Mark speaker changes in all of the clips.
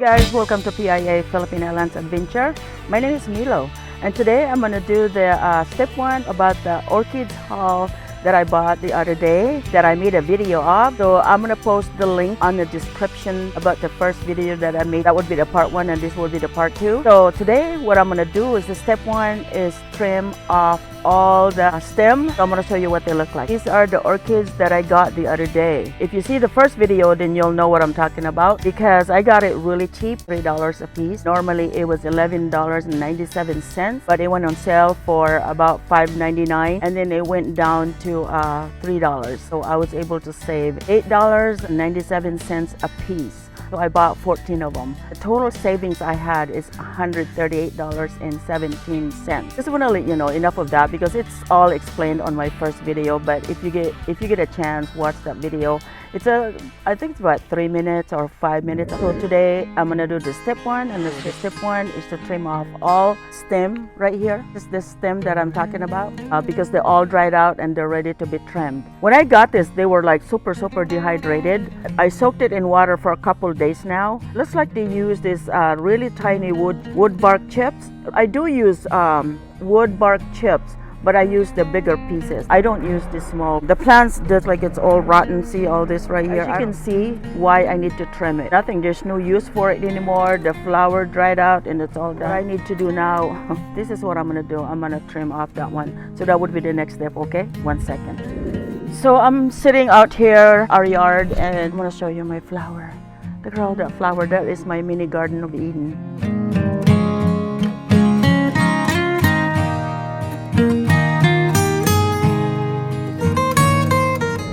Speaker 1: guys, welcome to PIA Philippine Islands Adventure. My name is Milo, and today I'm going to do the step 1 about the orchids haul that I bought the other day that I made a video of. So I'm going to post the link on the description about the first video that I made. That would be the part 1 and this will be the part 2. So today what I'm going to do is the step 1 is trim off all the stems. So I'm going to show you what they look like. These are the orchids that I got the other day. If you see the first video, then you'll know what I'm talking about because I got it really cheap, $3 a piece. Normally it was $11.97, but it went on sale for about $5.99 and then it went down to $3. So I was able to save $8.97 a piece. So I bought 14 of them. The total savings I had is $138.17. Just want to let you know enough of that because it's all explained on my first video. But if you get a chance, watch that video. I think it's about 3 minutes or 5 minutes. So today I'm gonna do the step 1, and the step 1 is to trim off all stem right here. This is the stem that I'm talking about because they're all dried out and they're ready to be trimmed. When I got this, they were like super dehydrated. I soaked it in water for a couple days now. Looks like they use this really tiny wood bark chips. I do use wood bark chips, but I use the bigger pieces. I don't use the small. The plants just like it's all rotten. See all this right here? As you can see why I need to trim it. There's no use for it anymore. The flower dried out and it's all done. What I need to do now, this is what I'm gonna do. I'm gonna trim off that one. So that would be the next step, okay? 1 second. So I'm sitting out here, our yard, and I'm gonna show you my flower. Look at all that flower. That is my mini garden of Eden.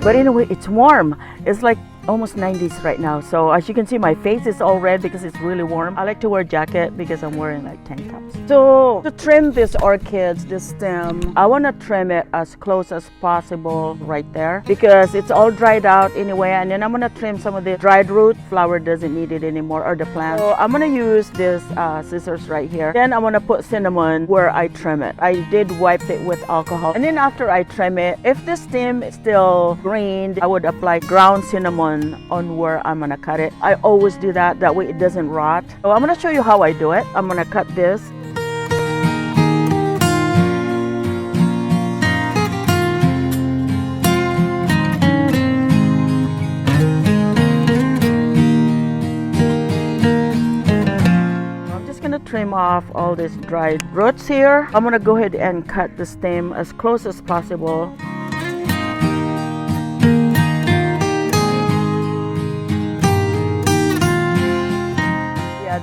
Speaker 1: But anyway, it's warm. It's like almost 90s right now. So as you can see, my face is all red because it's really warm. I like to wear a jacket because I'm wearing like tank tops. So to trim this orchids, this stem, I want to trim it as close as possible right there because it's all dried out anyway. And then I'm going to trim some of the dried root. Flower doesn't need it anymore, or the plant. So I'm going to use this scissors right here. Then I'm going to put cinnamon where I trim it. I did wipe it with alcohol. And then after I trim it, if the stem is still green, I would apply ground cinnamon on where I'm gonna cut it. I always do that way it doesn't rot. So I'm gonna show you how I do it. I'm gonna cut this. I'm just gonna trim off all these dried roots here. I'm gonna go ahead and cut the stem as close as possible.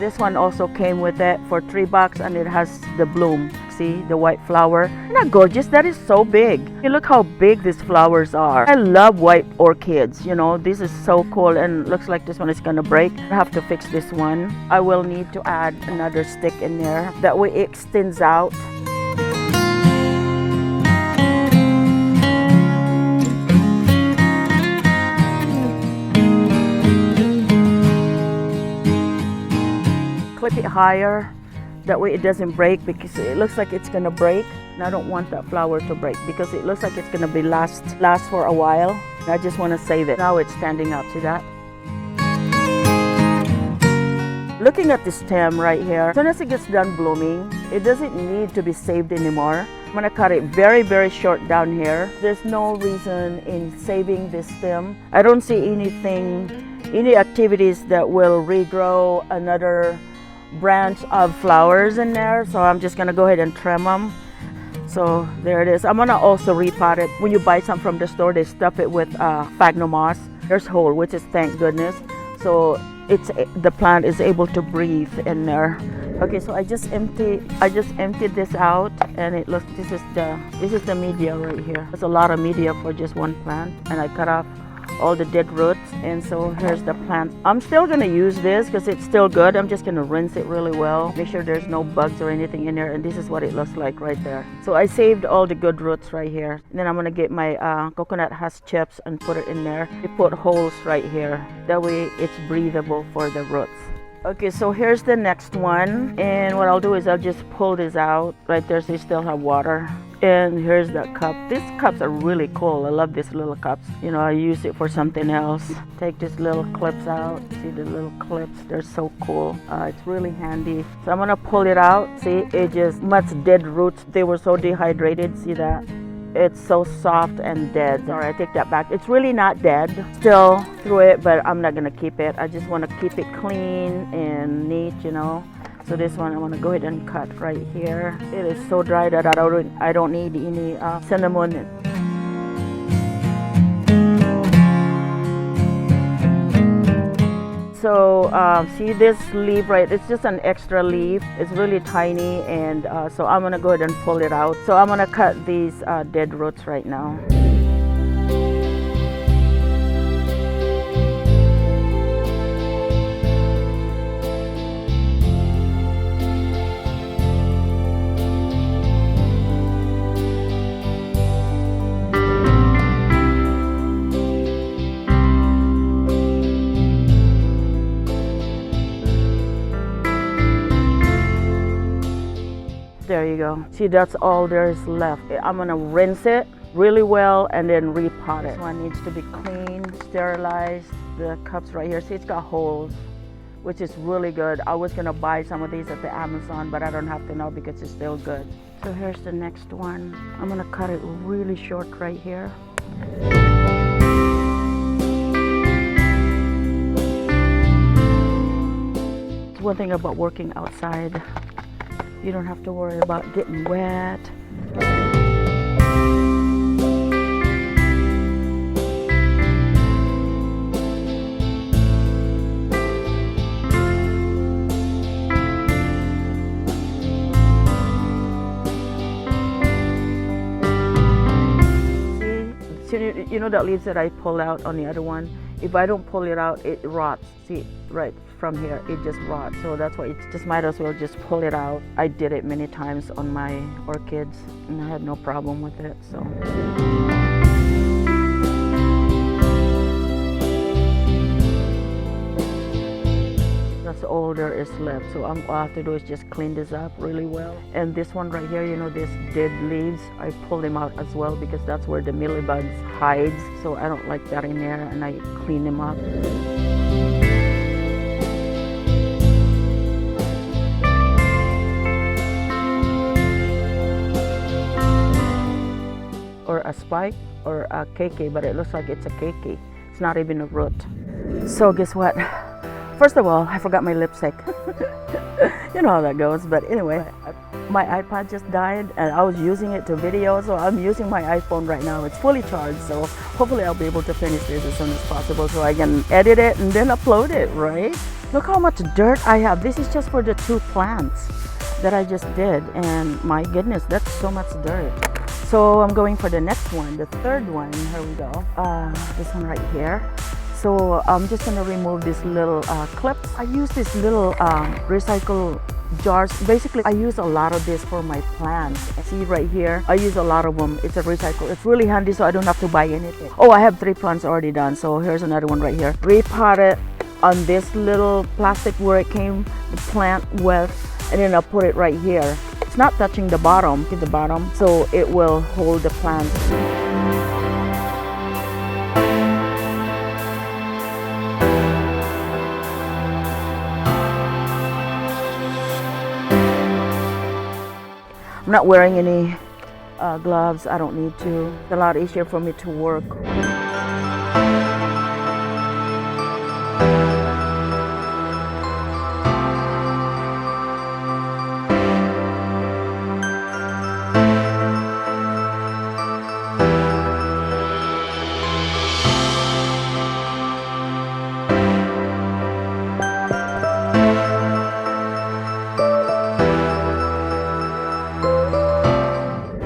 Speaker 1: This one also came with it for $3 and it has the bloom. See the white flower? Isn't that gorgeous? That is so big. Hey, look how big these flowers are. I love white orchids. You know, this is so cool, and looks like this one is gonna break. I have to fix this one. I will need to add another stick in there. That way it extends out. Clip it higher, that way it doesn't break because it looks like it's gonna break, and I don't want that flower to break because it looks like it's gonna be last for a while. And I just want to save it. Now it's standing up. See that? Looking at the stem right here, as soon as it gets done blooming, it doesn't need to be saved anymore. I'm gonna cut it very short down here. There's no reason in saving this stem. I don't see any activities that will regrow another branch of flowers in there, so I'm just gonna go ahead and trim them. So there it is. I'm gonna also repot it. When you buy some from the store, they stuff it with sphagnum moss. There's hole, which is thank goodness. So the plant is able to breathe in there. Okay, so I just emptied this out, and it looks. This is the media right here. There's a lot of media for just one plant, and I cut off all the dead roots, and so here's the plant. I'm still gonna use this because it's still good. I'm just gonna rinse it really well, make sure there's no bugs or anything in there, and this is what it looks like right there. So I saved all the good roots right here. And then I'm gonna get my coconut husk chips and put it in there. We put holes right here, that way it's breathable for the roots. Okay, so here's the next one, and what I'll do is I'll just pull this out right there so you still have water. And here's that cup. These cups are really cool. I love these little cups. You know, I use it for something else. Take these little clips out. See the little clips? They're so cool. It's really handy. So I'm gonna pull it out. See, it just much dead roots. They were so dehydrated. See that? It's so soft and dead. Sorry, I take that back. It's really not dead. Still through it, but I'm not gonna keep it. I just wanna keep it clean and neat, you know. So this one I want to go ahead and cut right here. It is so dry that I don't need any cinnamon. So see this leaf, right? It's just an extra leaf. It's really tiny, and so I'm gonna go ahead and pull it out. So I'm gonna cut these dead roots right now. There you go. See, that's all there is left. I'm gonna rinse it really well and then repot it. This one needs to be clean, sterilized. The cups right here, see, it's got holes, which is really good. I was gonna buy some of these at the Amazon, but I don't have to now because it's still good. So here's the next one. I'm gonna cut it really short right here. One thing about working outside, you don't have to worry about getting wet. See, you know that leaves that I pulled out on the other one? If I don't pull it out, it rots. See, right from here, it just rots. So that's why it's just might as well just pull it out. I did it many times on my orchids and I had no problem with it, so. That's all there is left. So all I have to do is just clean this up really well. And this one right here, you know, this dead leaves, I pull them out as well because that's where the mealybugs hides. So I don't like that in there, and I clean them up. Or a spike or a keiki, but it looks like it's a keiki. It's not even a root. So guess what? First of all, I forgot my lipstick. You know how that goes, but anyway, my iPod just died and I was using it to video, so I'm using my iPhone right now. It's fully charged, so hopefully I'll be able to finish this as soon as possible so I can edit it and then upload it, right? Look how much dirt I have. This is just for the 2 plants that I just did, and my goodness, that's so much dirt. So I'm going for the next one, the third one. Here we go. This one right here. So I'm just gonna remove these little clips. I use these little recycle jars. Basically, I use a lot of this for my plants. See right here, I use a lot of them. It's a recycle. It's really handy, so I don't have to buy anything. Oh, I have 3 plants already done. So here's another one right here. Repot it on this little plastic where it came, the plant with, and then I'll put it right here. It's not touching the bottom, to the bottom, so it will hold the plant. I'm not wearing any gloves. I don't need to. It's a lot easier for me to work.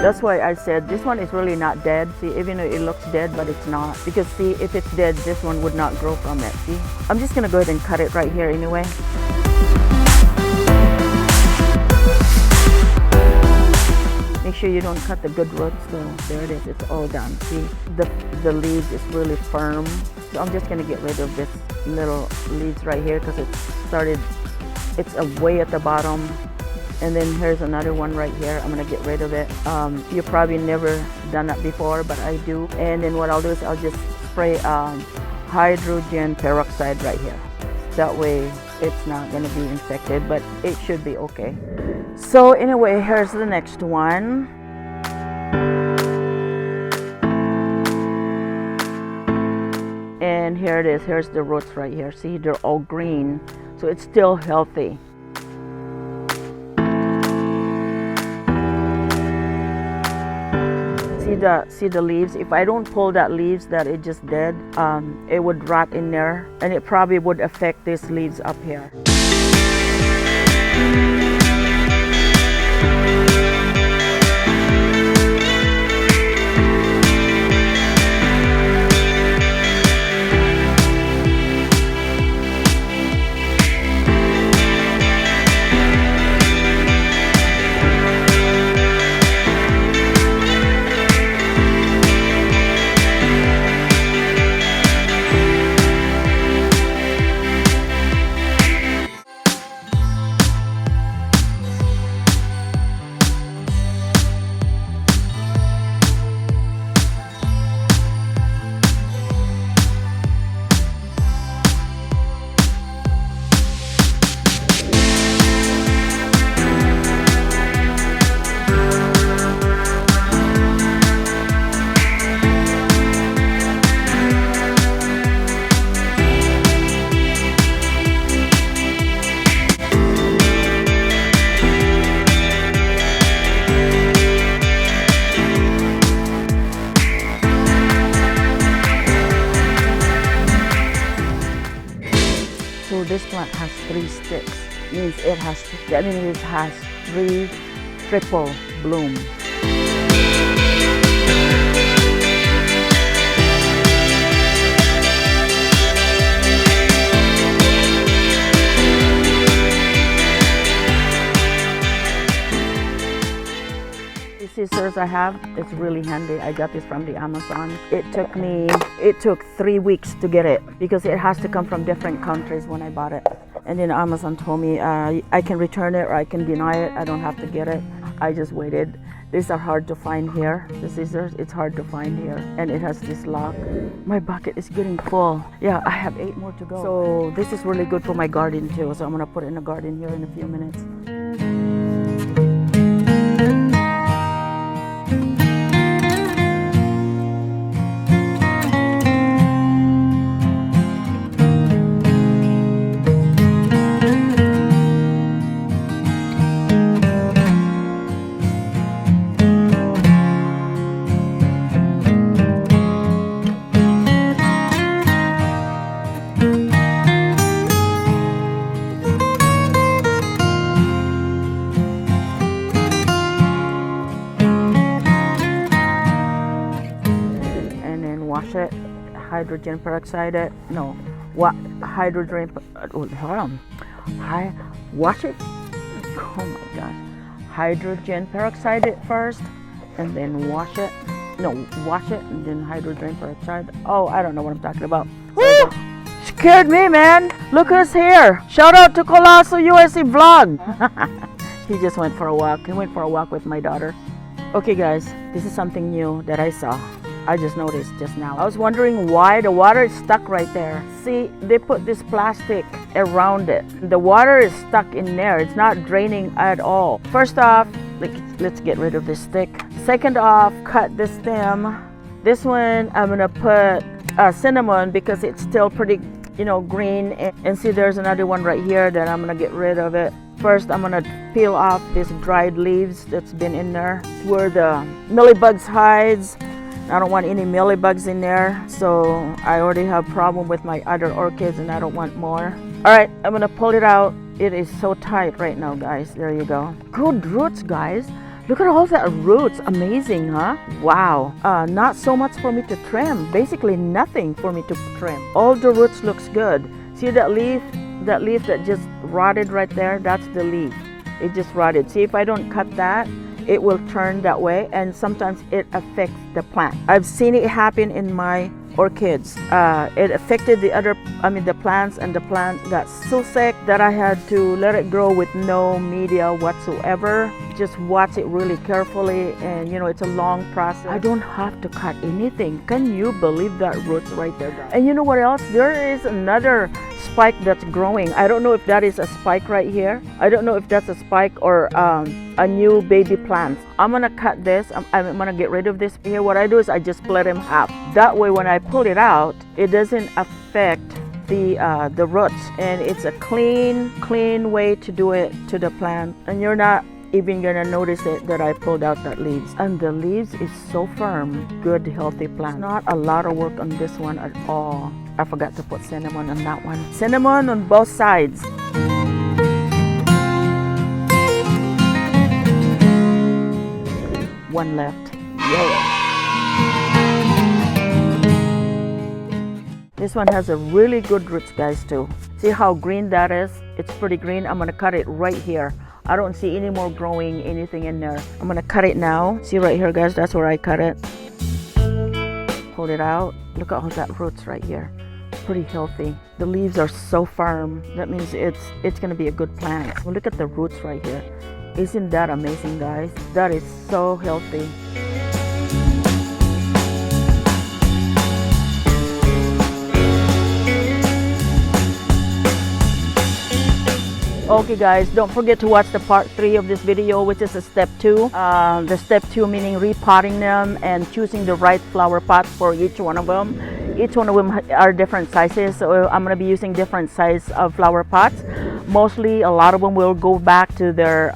Speaker 1: That's why I said this one is really not dead. See, even though it looks dead, but it's not. Because see, if it's dead, this one would not grow from it. See? I'm just gonna go ahead and cut it right here anyway. Make sure you don't cut the good roots though. There it is, it's all done. See, the leaves is really firm. So I'm just gonna get rid of this little leaves right here because it's way at the bottom. And then here's another one right here. I'm gonna get rid of it. You probably never done that before, but I do. And then what I'll do is I'll just spray hydrogen peroxide right here. That way it's not gonna be infected, but it should be okay. So anyway, here's the next one. And here it is. Here's the roots right here. See, they're all green, so it's still healthy. See the leaves. If I don't pull that leaves that it just dead, it would rot in there, and it probably would affect these leaves up here. So this plant has 3 sticks. Means it has, that means it has 3 triple blooms. These scissors I have, it's really handy. I got this from the Amazon. It took 3 weeks to get it because it has to come from different countries when I bought it. And then Amazon told me I can return it or I can deny it. I don't have to get it. I just waited. These are hard to find here. The scissors, it's hard to find here. And it has this lock. My bucket is getting full. Yeah, I have 8 more to go. So this is really good for my garden too. So I'm gonna put it in the garden here in a few minutes. Wash it, hydrogen peroxide it. No, what hydrogen? Hold on. Wash it. Oh my gosh, hydrogen peroxide it first, and then wash it. No, wash it and then hydrogen peroxide. Oh, I don't know what I'm talking about. Woo! Scared me, man. Look who's here. Shout out to Colosso USC vlog. He just went for a walk. He went for a walk with my daughter. Okay, guys, this is something new that I saw. I just noticed just now. I was wondering why the water is stuck right there. See, they put this plastic around it. The water is stuck in there. It's not draining at all. First off, let's get rid of this stick. Second off, cut the stem. This one, I'm gonna put cinnamon because it's still pretty, green. And see, there's another one right here that I'm gonna get rid of it. First, I'm gonna peel off these dried leaves that's been in there. It's where the mealybugs hides. I don't want any mealybugs in there, so I already have a problem with my other orchids and I don't want more. All right, I'm gonna pull it out. It is so tight right now, guys. There you go. Good roots, guys. Look at all that roots. Amazing, huh? Wow. Not so much for me to trim. Basically nothing for me to trim. All the roots looks good. See that leaf? That leaf that just rotted right there? That's the leaf. It just rotted. See, if I don't cut that, it will turn that way, and sometimes it affects the plant. I've seen it happen in my orchids. It affected the plants, and the plant got so sick that I had to let it grow with no media whatsoever. Just watch it really carefully, and it's a long process. I don't have to cut anything. Can you believe that roots right there, guys? And you know what else? There is another spike that's growing. I don't know if that is a spike right here. I don't know if that's a spike or a new baby plant. I'm gonna cut this. I'm gonna get rid of this here. What I do is I just split them half. That way when I pull it out, it doesn't affect the roots, and it's a clean way to do it to the plant, and you're not even gonna notice it that I pulled out that leaves. And the leaves is so firm. Good healthy plant. Not a lot of work on this one at all. I forgot to put cinnamon on that one. Cinnamon on both sides. One left. Yay. This one has a really good roots, guys, too. See how green that is? It's pretty green. I'm gonna cut it right here. I don't see any more growing anything in there. I'm gonna cut it now. See right here, guys, that's where I cut it. Pull it out. Look at all that roots right here. Pretty healthy. The leaves are so firm. That means it's gonna be a good plant. Well, look at the roots right here. Isn't that amazing, guys? That is so healthy. Okay guys, don't forget to watch the part 3 of this video, which is the step 2. The step 2 meaning repotting them and choosing the right flower pots for each one of them. Each one of them are different sizes, so I'm going to be using different size of flower pots. Mostly, a lot of them will go back to their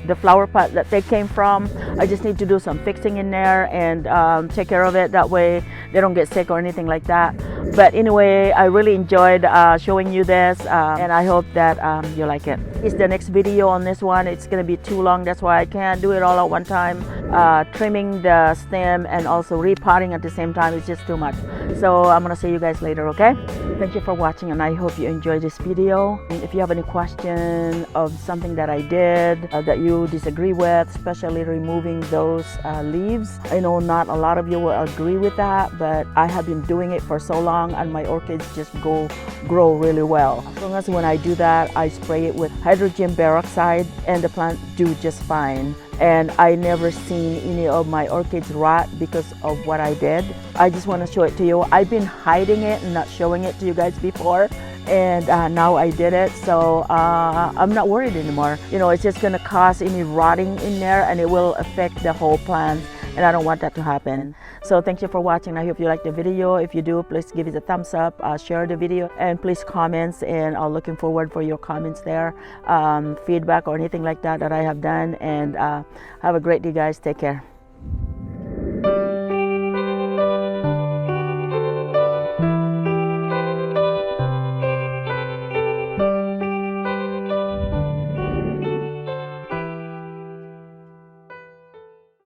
Speaker 1: the flower pot that they came from. I just need to do some fixing in there and take care of it. That way they don't get sick or anything like that. But anyway, I really enjoyed showing you this, and I hope that you like it. It's the next video on this one. It's going to be too long, that's why I can't do it all at one time. Trimming the stem and also repotting at the same time is just too much. So I'm going to see you guys later, okay? Thank you for watching, and I hope you enjoyed this video. And if you have any question of something that I did that you disagree with, especially removing those leaves, I know not a lot of you will agree with that, but I have been doing it for so long and my orchids just grow really well. As long as when I do that, I spray it with hydrogen peroxide and the plant do just fine. And I never seen any of my orchids rot because of what I did. I just want to show it to you. I've been hiding it and not showing it to you guys before, and now I did it, so I'm not worried anymore. It's just going to cause any rotting in there, and it will affect the whole plant, and I don't want that to happen. So thank you for watching. I hope you liked the video. If you do, please give it a thumbs up, share the video, and please comments, and I'm looking forward for your comments there, feedback or anything like that I have done. And have a great day, guys. Take care.